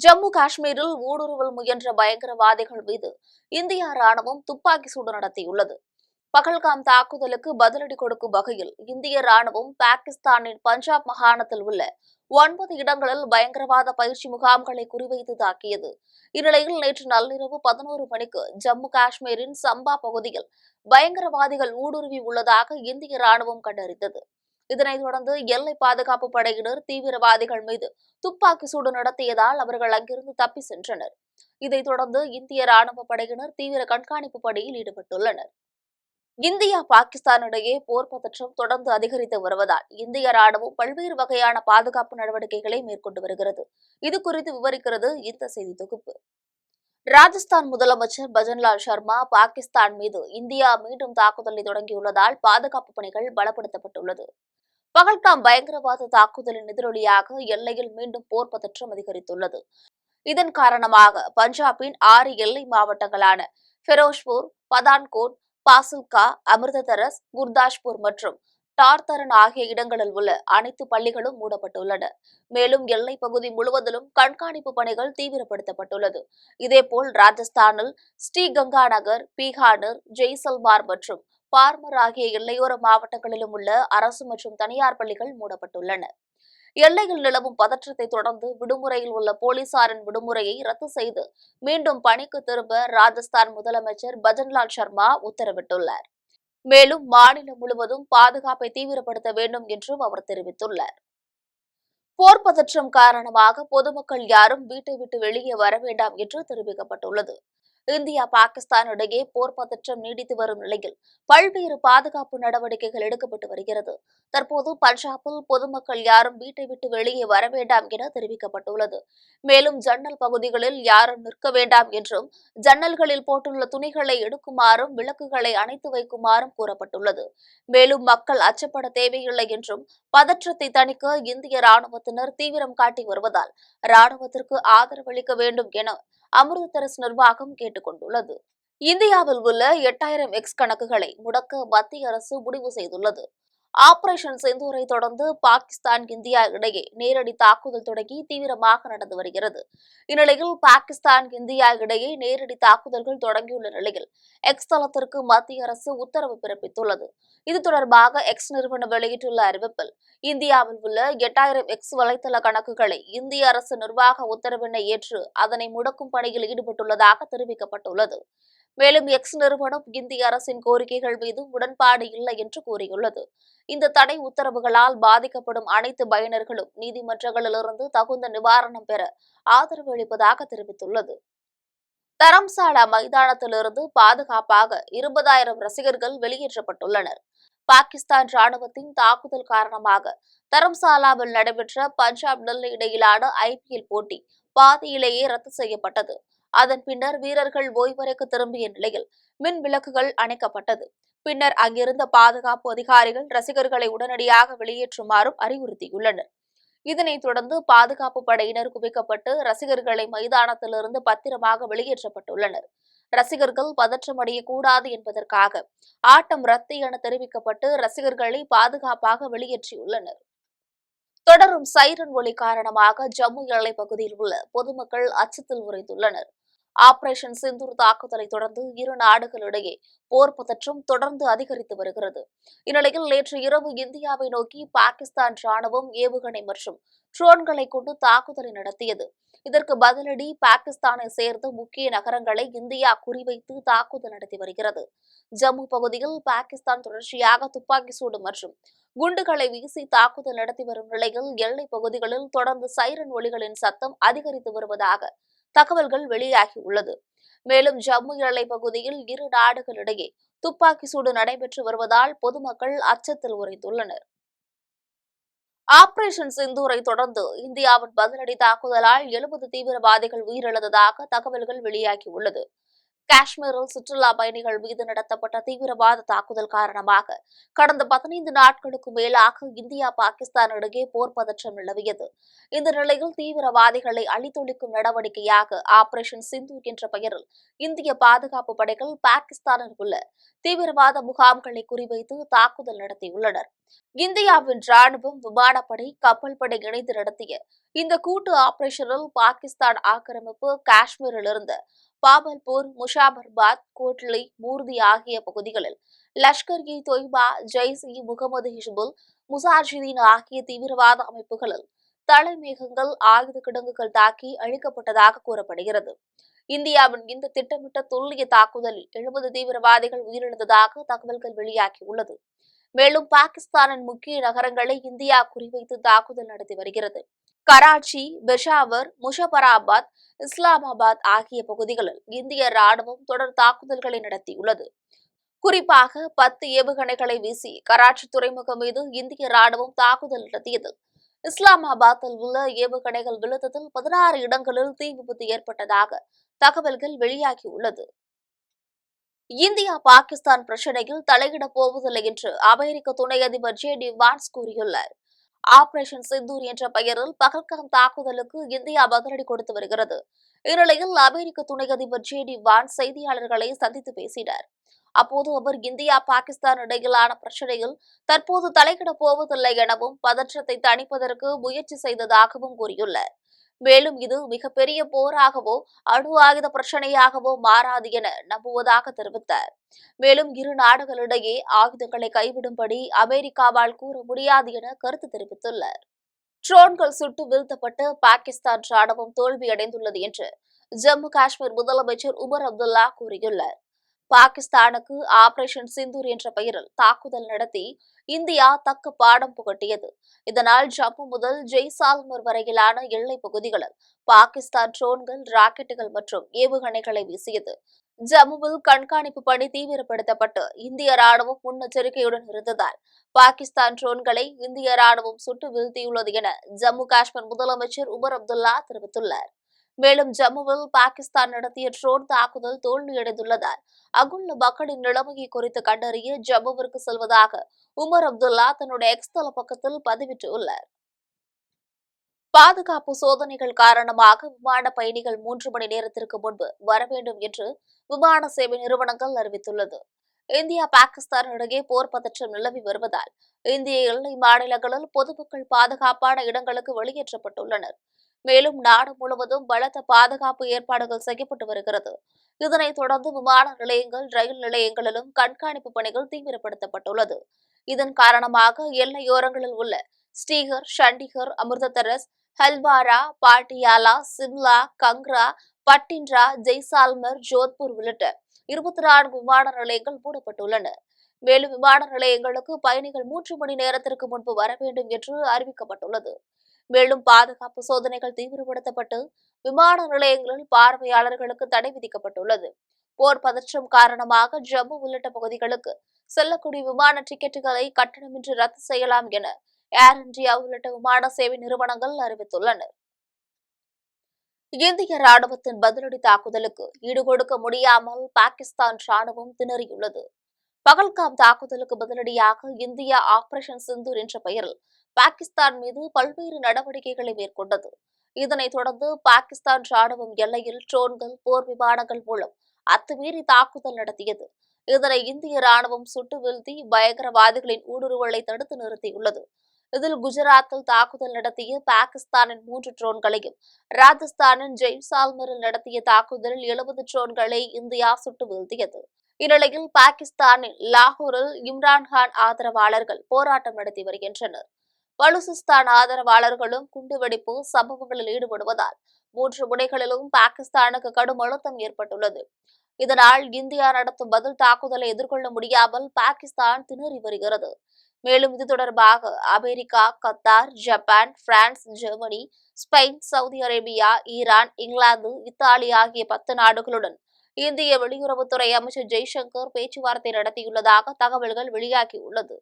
ஜம்மு காஷ்மீரில் ஊடுருவல் முயன்ற பயங்கரவாதிகள் மீது இந்திய ராணுவம் துப்பாக்கி சூடு நடத்தியுள்ளது. பகல்காம் தாக்குதலுக்கு பதிலடி கொடுக்கும் வகையில் இந்திய ராணுவம் பாகிஸ்தானின் பஞ்சாப் மாகாணத்தில் உள்ள 9 இடங்களில் பயங்கரவாத பயிற்சி முகாம்களை குறிவைத்து தாக்கியது. இந்நிலையில் நேற்று நள்ளிரவு 11 மணிக்கு ஜம்மு காஷ்மீரின் சம்பா பகுதியில் பயங்கரவாதிகள் ஊடுருவி உள்ளதாக இந்திய ராணுவம் கண்டறிந்தது. இதனைத் தொடர்ந்து எல்லை பாதுகாப்பு படையினர் தீவிரவாதிகள் மீது துப்பாக்கி சூடு நடத்தியதால் அவர்கள் அங்கிருந்து தப்பி சென்றனர். இதைத் தொடர்ந்து இந்திய ராணுவ படையினர் தீவிர கண்காணிப்பு பணியில் ஈடுபட்டுள்ளனர். இந்தியா பாகிஸ்தான் இடையே போர் பதற்றம் தொடர்ந்து அதிகரித்து வருவதால் இந்திய ராணுவம் பல்வேறு வகையான பாதுகாப்பு நடவடிக்கைகளை மேற்கொண்டு வருகிறது. இதுகுறித்து விவரிக்கிறது இந்த செய்தி தொகுப்பு. ராஜஸ்தான் முதலமைச்சர் பஜன்லால் சர்மா பாகிஸ்தான் மீது இந்தியா மீண்டும் தாக்குதலை தொடங்கியுள்ளதால் பாதுகாப்பு பணிகள் பலப்படுத்தப்பட்டுள்ளது. பகல்காம் பயங்கரவாத தாக்குதலின் எதிரொலியாக எல்லையில் மீண்டும் போர் பதற்றம் அதிகரித்துள்ளது. இதன் காரணமாக பஞ்சாபின் 6 எல்லை மாவட்டங்களான ஃபெரோஸ்பூர், பதான்கோட், பாசில்கா, அமிர்தசரஸ், குர்தாஸ்பூர் மற்றும் டார்தரன் ஆகிய இடங்களில் உள்ள அனைத்து பள்ளிகளும் மூடப்பட்டுள்ளன. மேலும் எல்லைப் பகுதி முழுவதிலும் கண்காணிப்பு பணிகள் தீவிரப்படுத்தப்பட்டுள்ளது. இதேபோல் ராஜஸ்தானில் ஸ்ரீகங்காநகர், பீகானர், ஜெய்சல்மார் மற்றும் பார்மர் ஆகிய எல்லையோர மாவட்டங்களிலும் உள்ள அரசு மற்றும் தனியார் பள்ளிகள் மூடப்பட்டுள்ளன. எல்லையில் நிலவும் பதற்றத்தை தொடர்ந்து விடுமுறையில் உள்ள போலீசாரின் விடுமுறையை ரத்து செய்து மீண்டும் பணிக்கு திரும்ப ராஜஸ்தான் முதலமைச்சர் பஜன்லால் சர்மா உத்தரவிட்டுள்ளார். மேலும் மாநிலம் முழுவதும் பாதுகாப்பை தீவிரப்படுத்த வேண்டும் என்றும் அவர் தெரிவித்துள்ளார். போர் பதற்றம் காரணமாக பொதுமக்கள் யாரும் வீட்டை விட்டு வெளியே வர வேண்டாம் என்று தெரிவிக்கப்பட்டுள்ளது. இந்தியா பாகிஸ்தான் இடையே போர் பதற்றம் நீடித்து வரும் நிலையில் பல்வேறு பாதுகாப்பு நடவடிக்கைகள் எடுக்கப்பட்டு வருகிறது. தற்போது பஞ்சாபில் பொதுமக்கள் யாரும் வீட்டை விட்டு வெளியே வர வேண்டாம் என தெரிவிக்கப்பட்டுள்ளது. மேலும் ஜன்னல் பகுதிகளில் யாரும் நிற்க வேண்டாம் என்றும், ஜன்னல்களில் போட்டுள்ள துணிகளை எடுக்குமாறும், விளக்குகளை அணைத்து வைக்குமாறும் கூறப்பட்டுள்ளது. மேலும் மக்கள் அச்சப்பட தேவையில்லை என்றும், பதற்றத்தை தணிக்க இந்திய ராணுவத்தினர் தீவிரம் காட்டி வருவதால் ராணுவத்திற்கு ஆதரவளிக்க வேண்டும் என அமிர்தசரஸ் நிர்வாகம் கேட்டுக் கொண்டுள்ளது. இந்தியாவில் உள்ள 8000 எக்ஸ் கணக்குகளை முடக்க மத்திய அரசு முடிவு செய்துள்ளது. ஆபரேஷன் சிந்தூரை தொடர்ந்து பாகிஸ்தான் இந்தியா இடையே நேரடி தாக்குதல் தொடங்கி தீவிரமாக நடந்து வருகிறது. இந்நிலையில் பாகிஸ்தான் இந்தியா இடையே நேரடி தாக்குதல்கள் தொடங்கியுள்ள நிலையில் எக்ஸ் தளத்திற்கு மத்திய அரசு உத்தரவு பிறப்பித்துள்ளது. இது தொடர்பாக எக்ஸ் நிறுவனம் வெளியிட்டுள்ள அறிவிப்பில் இந்தியாவில் உள்ள 8000 எக்ஸ் வலைதள கணக்குகளை இந்திய அரசு நிர்வாக உத்தரவினை ஏற்று அதனை முடக்கும் பணியில் ஈடுபட்டுள்ளதாக தெரிவிக்கப்பட்டுள்ளது. மேலும் எக்ஸ் நிறுவனம் இந்திய அரசின் கோரிக்கைகள் மீது உடன்பாடு இல்லை என்று கூறியுள்ளது. இந்த தடை உத்தரவுகளால் பாதிக்கப்படும் அனைத்து பயனர்களும் நீதிமன்றங்களிலிருந்து தகுந்த நிவாரணம் பெற ஆதரவு அளிப்பதாக தெரிவித்துள்ளது. தரம்சாலா மைதானத்திலிருந்து பாதுகாப்பாக 20,000 ரசிகர்கள் வெளியேற்றப்பட்டுள்ளனர். பாகிஸ்தான் ராணுவத்தின் தாக்குதல் காரணமாக தரம்சாலாவில் நடைபெற்ற பஞ்சாப் டெல்லி இடையிலான IPL போட்டி பாதியிலேயே ரத்து செய்யப்பட்டது. அதன் பின்னர் வீரர்கள் ஓய்வறைக்கு திரும்பிய நிலையில் மின் விளக்குகள் அணைக்கப்பட்டது. பின்னர் அங்கிருந்த பாதுகாப்பு அதிகாரிகள் ரசிகர்களை உடனடியாக வெளியேற்றுமாறும் அறிவுறுத்தியுள்ளனர். இதனைத் தொடர்ந்து பாதுகாப்பு படையினர் குவிக்கப்பட்டு ரசிகர்களை மைதானத்திலிருந்து பத்திரமாக வெளியேற்றப்பட்டுள்ளனர். ரசிகர்கள் பதற்றமடையக்கூடாது என்பதற்காக ஆட்டம் ரத்து என தெரிவிக்கப்பட்டு ரசிகர்களை பாதுகாப்பாக வெளியேற்றியுள்ளனர். தொடரும் சைரன் ஒலி காரணமாக ஜம்மு எல்லைப் பகுதியில் உள்ள பொதுமக்கள் அச்சத்தில் உறைந்துள்ளனர். ஆபரேஷன் சிந்தூர் தாக்குதலை தொடர்ந்து இரு நாடுகளிடையே போர் பதற்றம் தொடர்ந்து அதிகரித்து வருகிறது. இந்நிலையில் நேற்று இரவு இந்தியாவை நோக்கி பாகிஸ்தான் ராணுவம் ஏவுகணை மற்றும் ட்ரோன்களை கொண்டு தாக்குதலை நடத்தியது. இதற்கு பதிலடி பாகிஸ்தானை சேர்ந்த முக்கிய நகரங்களை இந்தியா குறிவைத்து தாக்குதல் நடத்தி வருகிறது. ஜம்மு பகுதியில் பாகிஸ்தான் தொடர்ச்சியாக துப்பாக்கி சூடு மற்றும் குண்டுகளை வீசி தாக்குதல் நடத்தி வரும் நிலையில் எல்லைப் பகுதிகளில் தொடர்ந்து சைரன் ஒலிகளின் சத்தம் அதிகரித்து வருவதாக தகவல்கள் வெளியாகியுள்ளது. மேலும் ஜம்மு எல்லைப் பகுதியில் இரு நாடுகளிடையே துப்பாக்கி சூடு நடைபெற்று வருவதால் பொதுமக்கள் அச்சத்தில் உறைந்துள்ளனர். ஆபரேஷன் சிந்தூரை தொடர்ந்து இந்தியாவின் பதிலடி தாக்குதலால் 70 தீவிரவாதிகள் உயிரிழந்ததாக தகவல்கள் வெளியாகியுள்ளது. காஷ்மீரில் சுற்றுலா பயணிகள் மீது நடத்தப்பட்ட தீவிரவாத தாக்குதல் காரணமாக கடந்த 15 நாட்களுக்கு மேலாக இந்தியா பாகிஸ்தான் இடையே போர் பதற்றம் நிலவியது. இந்த நிலையில் தீவிரவாதிகளை அழித்தொழிக்கும் நடவடிக்கையாக ஆபரேஷன் சிந்தூர் என்ற பெயரில் இந்திய பாதுகாப்பு படைகள் பாகிஸ்தானில் உள்ள தீவிரவாத முகாம்களை குறிவைத்து தாக்குதல் நடத்தியுள்ளனர். இந்தியாவின் ராணுவம், விமானப்படை, கப்பல் படை இணைந்து நடத்திய இந்த கூட்டு ஆபரேஷனில் பாகிஸ்தான் ஆக்கிரமிப்பு காஷ்மீரிலிருந்து பாபல்பூர், முஷாபர்பாத், கோட்லி, மூர்தி ஆகிய பகுதிகளில் லஷ்கர்-இ-தொய்பா, ஜெய்ஷ்-இ-முகமது, ஹிஸ்புல் முஜாஹிதீன் ஆகிய தீவிரவாத அமைப்புகளில் தலைமையகங்கள், ஆயுத கிடங்குகள் தாக்கி அழிக்கப்பட்டதாக கூறப்படுகிறது. இந்தியாவின் இந்த திட்டமிட்ட துல்லிய தாக்குதலில் 70 தீவிரவாதிகள் உயிரிழந்ததாக தகவல்கள் வெளியாகியுள்ளது. மேலும் பாகிஸ்தானின் முக்கிய நகரங்களை இந்தியா குறிவைத்து தாக்குதல் நடத்தி வருகிறது. கராச்சி, பெஷாவர், முஷபராபாத், இஸ்லாமாபாத் ஆகிய பகுதிகளில் இந்திய ராணுவம் தொடர் தாக்குதல்களை நடத்தியுள்ளது. குறிப்பாக 10 ஏவுகணைகளை வீசி கராச்சி துறைமுகம் மீது இந்திய ராணுவம் தாக்குதல் நடத்தியது. இஸ்லாமாபாத்தில் உள்ள ஏவுகணைகள் விழுந்ததில் 16 இடங்களில் தீ விபத்து ஏற்பட்டதாக தகவல்கள் வெளியாகியுள்ளது. இந்தியா பாகிஸ்தான் பிரச்சினையில் தலையிடப் போவதில்லை என்று அமெரிக்க துணை அதிபர் ஜே.டி. வான்ஸ் கூறியுள்ளார். ஆபரேஷன் சிந்தூர் என்ற பெயரில் பகல்காம் தாக்குதலுக்கு இந்தியா பதிலடி கொடுத்து வருகிறது. இந்நிலையில் அமெரிக்க துணை அதிபர் ஜே.டி. வான்ஸ் செய்தியாளர்களை சந்தித்து பேசினார். அப்போது அவர் இந்தியா பாகிஸ்தான் இடையிலான பிரச்சினையில் தற்போது தலையிடப் போவதில்லை எனவும் பதற்றத்தை தணிப்பதற்கு முயற்சி செய்ததாகவும் கூறியுள்ளார். மேலும் இது மிகப்பெரிய போராகவோ அணு ஆயுத பிரச்சனையாகவோ மாறாது என நம்புவதாக தெரிவித்தார். மேலும் இரு நாடுகளிடையே ஆயுதங்களை கைவிடும்படி அமெரிக்காவால் கூற முடியாது என கருத்து தெரிவித்துள்ளார். ட்ரோன்கள் சுட்டு வீழ்த்தப்பட்டு பாகிஸ்தான் ராணுவம் தோல்வியடைந்துள்ளது என்று ஜம்மு காஷ்மீர் முதலமைச்சர் உமர் அப்துல்லா கூறியுள்ளார். பாகிஸ்தானுக்கு ஆபரேஷன் சிந்தூர் என்ற பெயரில் தாக்குதல் நடத்தி இந்தியா தக்க பாடம் புகட்டியது. இதனால் ஜம்மு முதல் ஜெய்சால்மர் வரையிலான எல்லைப் பகுதிகளில் பாகிஸ்தான் ட்ரோன்கள், ராக்கெட்டுகள் மற்றும் ஏவுகணைகளை வீசியது. ஜம்முவில் கண்காணிப்பு பணி தீவிரப்படுத்தப்பட்டு இந்திய ராணுவம் முன்னெச்சரிக்கையுடன் இருந்ததால் பாகிஸ்தான் ட்ரோன்களை இந்திய ராணுவம் சுட்டு வீழ்த்தியுள்ளது என ஜம்மு காஷ்மீர் முதலமைச்சர் உமர் அப்துல்லா தெரிவித்துள்ளார். மேலும் ஜம்முவில் பாகிஸ்தான் நடத்திய ட்ரோன் தாக்குதல் தோல்வியடைந்துள்ளதால் அங்குள்ள மக்களின் நிலைமையை குறித்து கண்டறிய ஜம்முவிற்கு செல்வதாக உமர் அப்துல்லா தன்னுடைய எக்ஸ் தள பக்கத்தில் பதிவிட்டுள்ளார். பாதுகாப்பு சோதனைகள் காரணமாக விமான பயணிகள் 3 மணி நேரத்திற்கு முன்பு வர வேண்டும் என்று விமான சேவை நிறுவனங்கள் அறிவித்துள்ளது. இந்தியா பாகிஸ்தான் இடையே போர் பதற்றம் நிலவி வருவதால் இந்திய எல்லை மாநிலங்களில் பொதுமக்கள் பாதுகாப்பான இடங்களுக்கு வெளியேற்றப்பட்டுள்ளனர். மேலும் நாடு முழுவதும் பலத்த பாதுகாப்பு ஏற்பாடுகள் செய்யப்பட்டு வருகிறது. இதனைத் தொடர்ந்து விமான நிலையங்கள், ரயில் நிலையங்களிலும் கண்காணிப்பு பணிகள் தீவிரப்படுத்தப்பட்டுள்ளது. இதன் காரணமாக எல்லையோரங்களில் உள்ள ஸ்ரீகர், சண்டிகர், அமிர்தசரஸ், ஹல்வாரா, பாட்டியாலா, சிம்லா, கங்ரா, பட்டின்ரா, ஜெய்சால்மர், ஜோத்பூர் உள்ளிட்ட 24 விமான நிலையங்கள் மூடப்பட்டுள்ளன. மேலும் விமான நிலையங்களுக்கு பயணிகள் 3 மணி நேரத்திற்கு முன்பு வர வேண்டும் என்று அறிவிக்கப்பட்டுள்ளது. மேலும் பாதுகாப்பு சோதனைகள் தீவிரப்படுத்தப்பட்டு விமான நிலையங்களில் பார்வையாளர்களுக்கு தடை விதிக்கப்பட்டுள்ளது. போர் பதற்றம் காரணமாக ஜம்மு உள்ளிட்ட பகுதிகளுக்கு செல்லக்கூடிய விமான டிக்கெட்டுகளை கட்டணமின்றி ரத்து செய்யலாம் என ஏர் இந்தியா உள்ளிட்ட விமான சேவை நிறுவனங்கள் அறிவித்துள்ளனர். இந்திய ராணுவத்தின் பதிலடி தாக்குதலுக்கு ஈடுகொடுக்க முடியாமல் பாகிஸ்தான் ராணுவம் திணறியுள்ளது. பகல்காம் தாக்குதலுக்கு பதிலடியாக இந்தியா ஆபரேஷன் சிந்தூர் என்ற பெயரில் பாகிஸ்தான் மீது பல்வேறு நடவடிக்கைகளை மேற்கொண்டது. இதனைத் தொடர்ந்து பாகிஸ்தான் ராணுவம் எல்லையில் ட்ரோன்கள், போர் விமானங்கள் மூலம் அத்துமீறி தாக்குதல் நடத்தியது. இதனை இந்திய ராணுவம் சுட்டு வீழ்த்தி பயங்கரவாதிகளின் ஊடுருவலை தடுத்து நிறுத்தியுள்ளது. இதில் குஜராத்தில் தாக்குதல் நடத்திய பாகிஸ்தானின் 3 ட்ரோன்களையும், ராஜஸ்தானின் ஜெய்சால்மரில் நடத்திய தாக்குதலில் 70 ட்ரோன்களை இந்தியா சுட்டு வீழ்த்தியது. இந்நிலையில் பாகிஸ்தானின் லாகூரில் இம்ரான்கான் ஆதரவாளர்கள் போராட்டம் நடத்தி வருகின்றனர். பலுசிஸ்தான் ஆதரவாளர்களும் குண்டுவெடிப்பு சம்பவங்களில் ஈடுபடுவதால் 3 முனைகளிலும் பாகிஸ்தானுக்கு கடும் அழுத்தம் ஏற்பட்டுள்ளது. இதனால் இந்தியா நடத்தும் பதில் தாக்குதலை எதிர்கொள்ள முடியாமல் பாகிஸ்தான் திணறி வருகிறது. மேலும் இது தொடர்பாக America, Qatar, Japan, France, Germany, Spain, Saudi Arabia, Iran, England, Italy ஆகிய 10 நாடுகளுடன் இந்திய வெளியுறவுத்துறை அமைச்சர் ஜெய்சங்கர் பேச்சுவார்த்தை நடத்தியுள்ளதாக தகவல்கள் வெளியாகியுள்ளது.